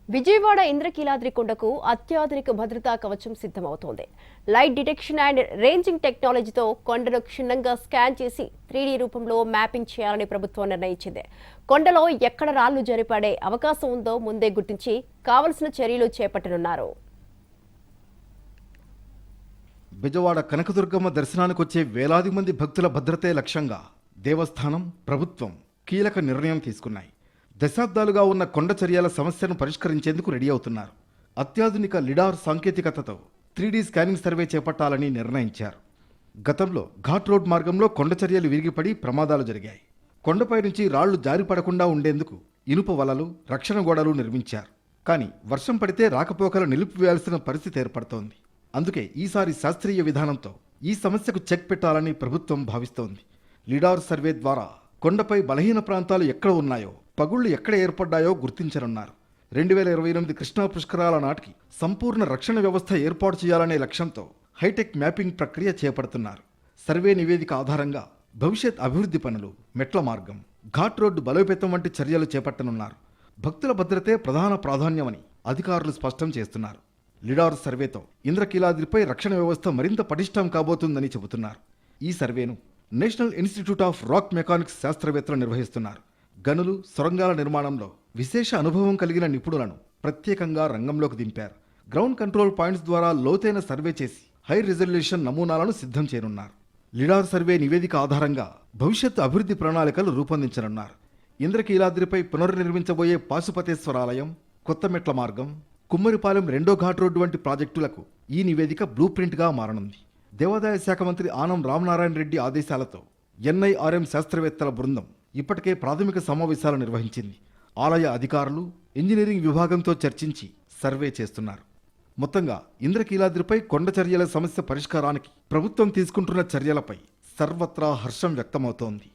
విజయవాడ ఇంద్రకీలాద్రి కొండకు అత్యాధునిక భద్రతా కవచం సిద్ధమవుతోంది. లైట్ డిటెక్షన్ అండ్ రేంజింగ్ టెక్నాలజీతో కొండను క్షుణ్ణంగా స్కాన్ చేసి 3D రూపంలో మ్యాపింగ్ చేయాలని ప్రభుత్వం నిర్ణయించింది. కొండలో ఎక్కడ రాళ్లు జరిపడే అవకాశం ఉందో ముందే గుర్తించి కావలసిన చర్యలు చేపట్టనున్నారు. విజయవాడ కనకదుర్గమ్మ దర్శనానికి వచ్చే వేలాది మంది భక్తుల భద్రతే లక్ష్యంగా దేవస్థానం, ప్రభుత్వం కీలక నిర్ణయం తీసుకున్నాయి. దశాబ్దాలుగా ఉన్న కొండ చర్యల సమస్యను పరిష్కరించేందుకు రెడీ అవుతున్నారు. అత్యాధునిక లిడార్ సాంకేతికతతో 3D స్కానింగ్ సర్వే చేపట్టాలని నిర్ణయించారు. గతంలో ఘాట్ రోడ్ మార్గంలో కొండ చర్యలు విరిగిపడి ప్రమాదాలు జరిగాయి. కొండపై నుంచి రాళ్లు జారిపడకుండా ఉండేందుకు ఇనుప వలలు, రక్షణ గోడలు నిర్మించారు. కానీ వర్షం పడితే రాకపోకలు నిలిపివేయాల్సిన పరిస్థితి ఏర్పడుతోంది. అందుకే ఈసారి శాస్త్రీయ విధానంతో ఈ సమస్యకు చెక్ పెట్టాలని ప్రభుత్వం భావిస్తోంది. లిడార్ సర్వే ద్వారా కొండపై బలహీన ప్రాంతాలు ఎక్కడ ఉన్నాయో, పగుళ్లు ఎక్కడ ఏర్పడ్డాయో గుర్తించనున్నారు. 2028 కృష్ణా పుష్కరాల నాటికి సంపూర్ణ రక్షణ వ్యవస్థ ఏర్పాటు చేయాలనే లక్ష్యంతో హైటెక్ మ్యాపింగ్ ప్రక్రియ చేపడుతున్నారు. సర్వే నివేదిక ఆధారంగా భవిష్యత్ అభివృద్ధి పనులు, మెట్ల మార్గం, ఘాట్ రోడ్డు బలోపేతం వంటి చర్యలు చేపట్టనున్నారు. భక్తుల భద్రతే ప్రధాన ప్రాధాన్యమని అధికారులు స్పష్టం చేస్తున్నారు. లిడార్ సర్వేతో ఇంద్రకీలాద్రిపై రక్షణ వ్యవస్థ మరింత పటిష్టం కాబోతుందని చెబుతున్నారు. ఈ సర్వేను national institute of rock mechanics శాస్త్రవేత్తలు నిర్వహిస్తున్నారు. గనులు, సొరంగాల నిర్మాణంలో విశేష అనుభవం కలిగిన నిపుణులను ప్రత్యేకంగా రంగంలోకి దింపారు. గ్రౌండ్ కంట్రోల్ పాయింట్స్ ద్వారా లోతైన సర్వే చేసి హై రిజల్యూషన్ నమూనాలను సిద్ధం చేయనున్నారు. లిడార్ సర్వే నివేదిక ఆధారంగా భవిష్యత్తు అభివృద్ధి ప్రణాళికలు రూపొందించనున్నారు. ఇంద్రకీలాద్రిపై పునర్నిర్మించబోయే పాశుపతేశ్వరాలయం, కొత్త మెట్ల మార్గం, కుమ్మరిపాలెం రెండో ఘాట్ రోడ్డు వంటి ప్రాజెక్టులకు ఈ నివేదిక బ్లూ ప్రింట్గా మారనుంది. దేవాదాయ శాఖ మంత్రి ఆనం రామనారాయణ రెడ్డి ఆదేశాలతో ఎన్ఐఆర్ఎం శాస్త్రవేత్తల బృందం ఇప్పటికే ప్రాథమిక సమావేశాలు నిర్వహించింది. ఆలయ అధికారులు, ఇంజనీరింగ్ విభాగంతో చర్చించి సర్వే చేస్తున్నారు. మొత్తంగా ఇంద్రకీలాద్రిపై కొండ చర్యల సమస్య పరిష్కారానికి ప్రభుత్వం తీసుకుంటున్న చర్యలపై సర్వత్రా హర్షం వ్యక్తమవుతోంది.